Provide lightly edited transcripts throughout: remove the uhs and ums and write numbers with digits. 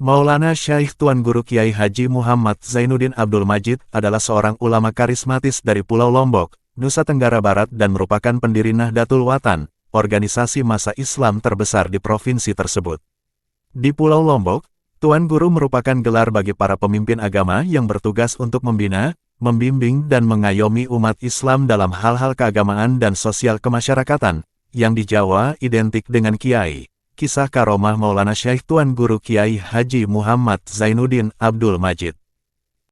Maulana Syekh Tuan Guru Kiai Haji Muhammad Zainuddin Abdul Majid adalah seorang ulama karismatis dari Pulau Lombok, Nusa Tenggara Barat dan merupakan pendiri Nahdlatul Watan, organisasi massa Islam terbesar di provinsi tersebut. Di Pulau Lombok, Tuan Guru merupakan gelar bagi para pemimpin agama yang bertugas untuk membina, membimbing dan mengayomi umat Islam dalam hal-hal keagamaan dan sosial kemasyarakatan, yang di Jawa identik dengan Kiai. Kisah karomah Maulana Syekh Tuan Guru Kiai Haji Muhammad Zainuddin Abdul Majid.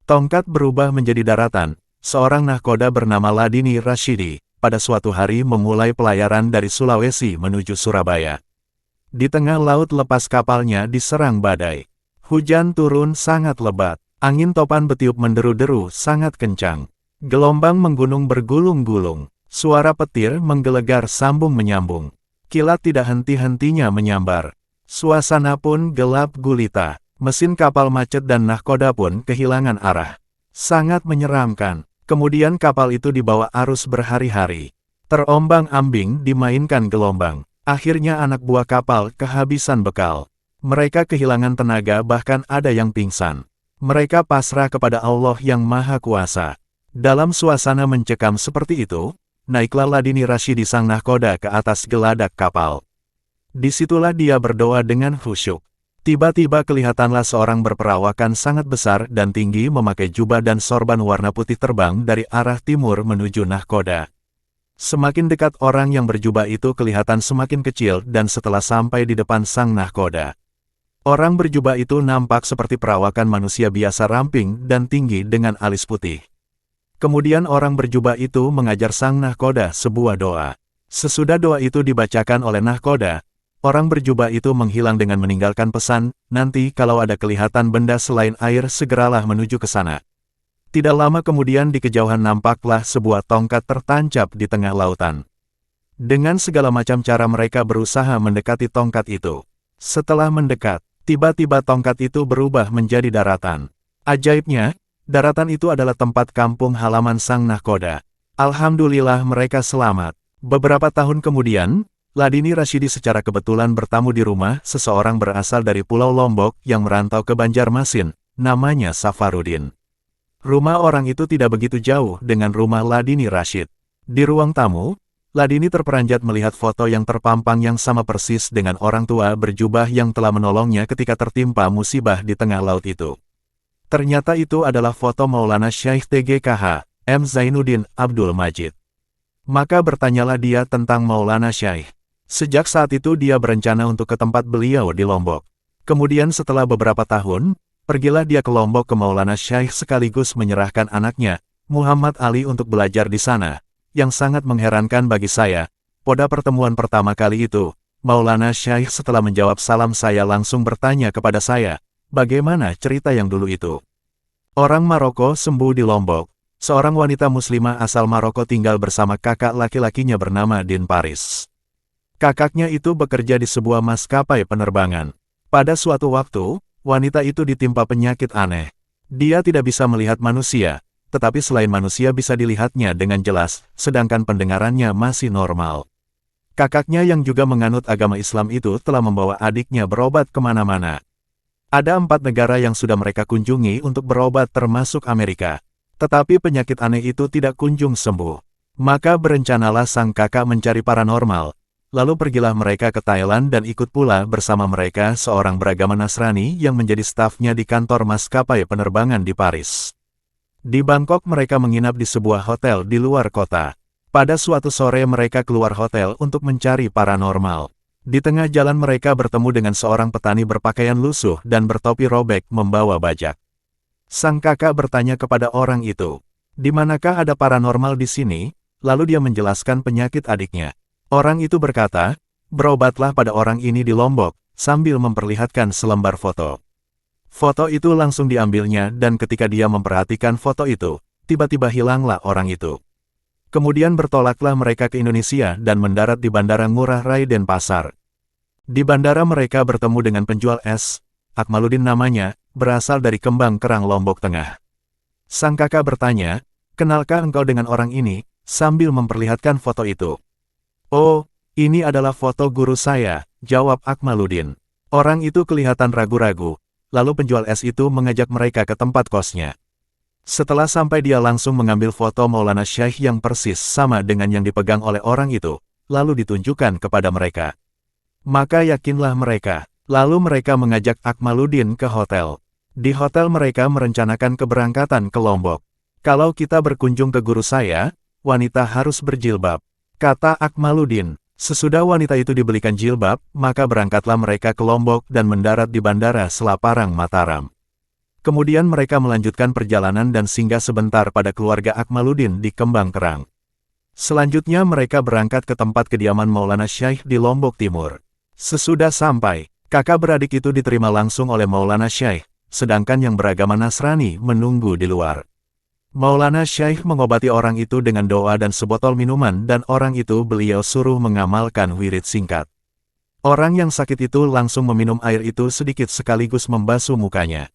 Tongkat berubah menjadi daratan. Seorang nahkoda bernama Ladini Rashidi, pada suatu hari memulai pelayaran dari Sulawesi menuju Surabaya. Di tengah laut lepas kapalnya diserang badai. Hujan turun sangat lebat. Angin topan bertiup menderu-deru sangat kencang. Gelombang menggunung bergulung-gulung. Suara petir menggelegar sambung menyambung. Kilat tidak henti-hentinya menyambar. Suasana pun gelap gulita. Mesin kapal macet dan nahkoda pun kehilangan arah. Sangat menyeramkan. Kemudian kapal itu dibawa arus berhari-hari. Terombang-ambing dimainkan gelombang. Akhirnya anak buah kapal kehabisan bekal. Mereka kehilangan tenaga bahkan ada yang pingsan. Mereka pasrah kepada Allah yang Maha Kuasa. Dalam suasana mencekam seperti itu, naiklah Ladini Rashidi sang nahkoda ke atas geladak kapal. Disitulah dia berdoa dengan khusyuk. Tiba-tiba kelihatanlah seorang berperawakan sangat besar dan tinggi memakai jubah dan sorban warna putih terbang dari arah timur menuju nahkoda. Semakin dekat orang yang berjubah itu kelihatan semakin kecil dan setelah sampai di depan sang nahkoda. Orang berjubah itu nampak seperti perawakan manusia biasa ramping dan tinggi dengan alis putih. Kemudian orang berjubah itu mengajar sang nahkoda sebuah doa. Sesudah doa itu dibacakan oleh nahkoda, orang berjubah itu menghilang dengan meninggalkan pesan, nanti kalau ada kelihatan benda selain air segeralah menuju ke sana. Tidak lama kemudian di kejauhan nampaklah sebuah tongkat tertancap di tengah lautan. Dengan segala macam cara mereka berusaha mendekati tongkat itu. Setelah mendekat, tiba-tiba tongkat itu berubah menjadi daratan. Ajaibnya, daratan itu adalah tempat kampung halaman sang nahkoda. Alhamdulillah mereka selamat. Beberapa tahun kemudian, Ladini Rashidi secara kebetulan bertamu di rumah seseorang berasal dari Pulau Lombok yang merantau ke Banjarmasin, namanya Safarudin. Rumah orang itu tidak begitu jauh dengan rumah Ladini Rashid. Di ruang tamu, Ladini terperanjat melihat foto yang terpampang yang sama persis dengan orang tua berjubah yang telah menolongnya ketika tertimpa musibah di tengah laut itu. Ternyata itu adalah foto Maulana Syekh TGKH, M. Zainuddin Abdul Majid. Maka bertanyalah dia tentang Maulana Syekh. Sejak saat itu dia berencana untuk ke tempat beliau di Lombok. Kemudian setelah beberapa tahun, pergilah dia ke Lombok ke Maulana Syekh sekaligus menyerahkan anaknya, Muhammad Ali untuk belajar di sana. Yang sangat mengherankan bagi saya, pada pertemuan pertama kali itu, Maulana Syekh setelah menjawab salam saya langsung bertanya kepada saya, bagaimana cerita yang dulu itu? Orang Maroko sembuh di Lombok. Seorang wanita muslimah asal Maroko tinggal bersama kakak laki-lakinya bernama Din Paris. Kakaknya itu bekerja di sebuah maskapai penerbangan. Pada suatu waktu, wanita itu ditimpa penyakit aneh. Dia tidak bisa melihat manusia, tetapi selain manusia bisa dilihatnya dengan jelas, sedangkan pendengarannya masih normal. Kakaknya yang juga menganut agama Islam itu telah membawa adiknya berobat kemana-mana. Ada 4 negara yang sudah mereka kunjungi untuk berobat termasuk Amerika. Tetapi penyakit aneh itu tidak kunjung sembuh. Maka berencanalah sang kakak mencari paranormal. Lalu pergilah mereka ke Thailand dan ikut pula bersama mereka seorang beragama Nasrani yang menjadi stafnya di kantor maskapai penerbangan di Paris. Di Bangkok mereka menginap di sebuah hotel di luar kota. Pada suatu sore mereka keluar hotel untuk mencari paranormal. Di tengah jalan mereka bertemu dengan seorang petani berpakaian lusuh dan bertopi robek membawa bajak. Sang kakak bertanya kepada orang itu, "Di manakah ada paranormal di sini?" Lalu dia menjelaskan penyakit adiknya. Orang itu berkata, "Berobatlah pada orang ini di Lombok," sambil memperlihatkan selembar foto. Foto itu langsung diambilnya dan ketika dia memperhatikan foto itu, tiba-tiba hilanglah orang itu. Kemudian bertolaklah mereka ke Indonesia dan mendarat di Bandara Ngurah Rai Denpasar. Di bandara mereka bertemu dengan penjual es, Akmaluddin namanya, berasal dari Kembang Kerang Lombok Tengah. Sang kakak bertanya, "Kenalkah engkau dengan orang ini?" sambil memperlihatkan foto itu. "Oh, ini adalah foto guru saya," jawab Akmaluddin. Orang itu kelihatan ragu-ragu, lalu penjual es itu mengajak mereka ke tempat kosnya. Setelah sampai dia langsung mengambil foto Maulana Syekh yang persis sama dengan yang dipegang oleh orang itu, lalu ditunjukkan kepada mereka. Maka yakinlah mereka. Lalu mereka mengajak Akmaluddin ke hotel. Di hotel mereka merencanakan keberangkatan ke Lombok. Kalau kita berkunjung ke guru saya, wanita harus berjilbab, kata Akmaluddin. Sesudah wanita itu dibelikan jilbab, maka berangkatlah mereka ke Lombok dan mendarat di Bandara Selaparang Mataram. Kemudian mereka melanjutkan perjalanan dan singgah sebentar pada keluarga Akmaluddin di Kembang Kerang. Selanjutnya mereka berangkat ke tempat kediaman Maulana Syekh di Lombok Timur. Sesudah sampai, kakak beradik itu diterima langsung oleh Maulana Syekh, sedangkan yang beragama Nasrani menunggu di luar. Maulana Syekh mengobati orang itu dengan doa dan sebotol minuman dan orang itu beliau suruh mengamalkan wirid singkat. Orang yang sakit itu langsung meminum air itu sedikit sekaligus membasuh mukanya.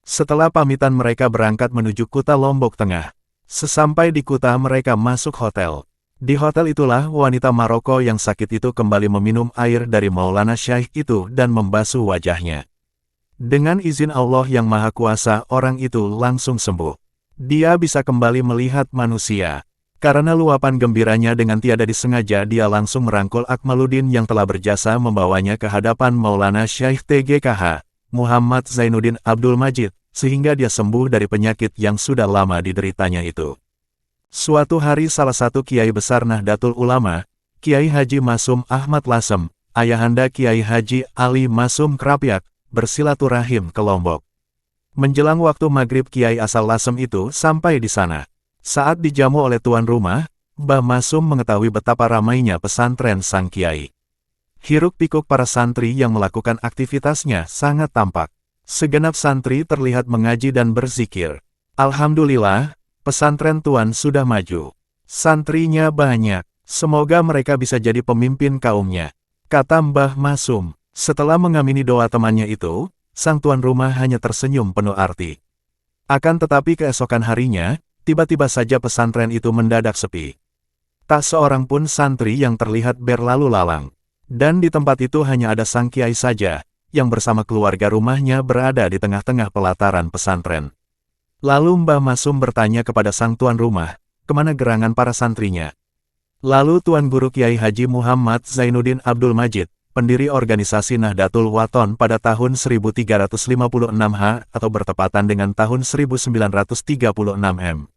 Setelah pamitan mereka berangkat menuju Kuta Lombok Tengah. Sesampai di Kuta mereka masuk hotel. Di hotel itulah wanita Maroko yang sakit itu kembali meminum air dari Maulana Syekh itu dan membasuh wajahnya. Dengan izin Allah yang Maha Kuasa orang itu langsung sembuh. Dia bisa kembali melihat manusia. Karena luapan gembiranya dengan tiada disengaja dia langsung merangkul Akmaluddin yang telah berjasa membawanya ke hadapan Maulana Syekh TGKH, Muhammad Zainuddin Abdul Majid, sehingga dia sembuh dari penyakit yang sudah lama dideritanya itu. Suatu hari salah satu kiai besar Nahdlatul Ulama, Kiai Haji Masum Ahmad Lasem, ayahanda Kiai Haji Ali Masum Krapyak, bersilaturahim ke Lombok. Menjelang waktu maghrib Kiai asal Lasem itu sampai di sana. Saat dijamu oleh tuan rumah, Mbah Masum mengetahui betapa ramainya pesantren sang Kiai. Hiruk-pikuk para santri yang melakukan aktivitasnya sangat tampak. Segenap santri terlihat mengaji dan berzikir. Alhamdulillah, pesantren tuan sudah maju. Santrinya banyak. Semoga mereka bisa jadi pemimpin kaumnya, kata Mbah Masum. Setelah mengamini doa temannya itu, sang tuan rumah hanya tersenyum penuh arti. Akan tetapi keesokan harinya, tiba-tiba saja pesantren itu mendadak sepi. Tak seorang pun santri yang terlihat berlalu lalang. Dan di tempat itu hanya ada sang kiai saja, yang bersama keluarga rumahnya berada di tengah-tengah pelataran pesantren. Lalu Mbah Masum bertanya kepada sang tuan rumah, kemana gerangan para santrinya. Lalu Tuan Guru Kiai Haji Muhammad Zainuddin Abdul Majid, pendiri organisasi Nahdlatul Wathon pada tahun 1356 H atau bertepatan dengan tahun 1936 M.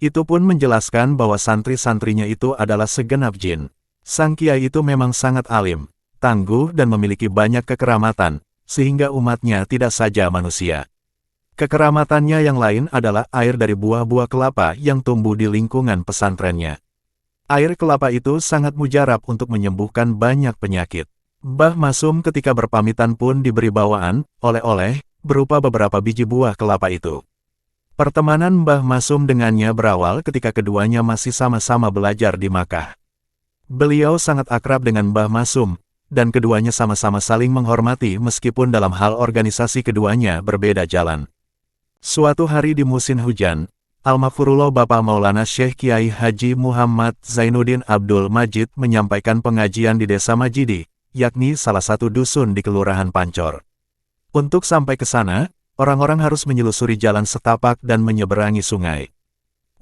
Itu pun menjelaskan bahwa santri-santrinya itu adalah segenap jin. Sang kiai itu memang sangat alim, tangguh dan memiliki banyak kekeramatan, sehingga umatnya tidak saja manusia. Kekeramatannya yang lain adalah air dari buah-buah kelapa yang tumbuh di lingkungan pesantrennya. Air kelapa itu sangat mujarab untuk menyembuhkan banyak penyakit. Mbah Masum ketika berpamitan pun diberi bawaan, oleh-oleh, berupa beberapa biji buah kelapa itu. Pertemanan Mbah Masum dengannya berawal ketika keduanya masih sama-sama belajar di Makkah. Beliau sangat akrab dengan Mbah Masum, dan keduanya sama-sama saling menghormati meskipun dalam hal organisasi keduanya berbeda jalan. Suatu hari di musim hujan, Al-Maghfurullah Bapak Maulana Syekh Kiai Haji Muhammad Zainuddin Abdul Majid menyampaikan pengajian di Desa Majidi, yakni salah satu dusun di Kelurahan Pancor. Untuk sampai ke sana, orang-orang harus menyelusuri jalan setapak dan menyeberangi sungai.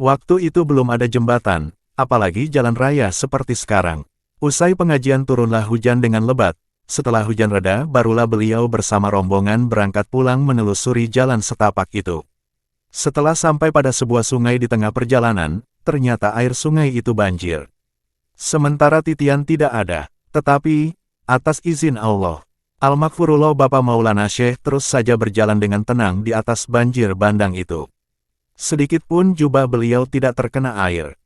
Waktu itu belum ada jembatan, apalagi jalan raya seperti sekarang. Usai pengajian turunlah hujan dengan lebat. Setelah hujan reda, barulah beliau bersama rombongan berangkat pulang menelusuri jalan setapak itu. Setelah sampai pada sebuah sungai di tengah perjalanan, ternyata air sungai itu banjir. Sementara titian tidak ada, tetapi atas izin Allah, Al-Maghfurullah Bapak Maulana Syekh terus saja berjalan dengan tenang di atas banjir bandang itu. Sedikit pun jubah beliau tidak terkena air.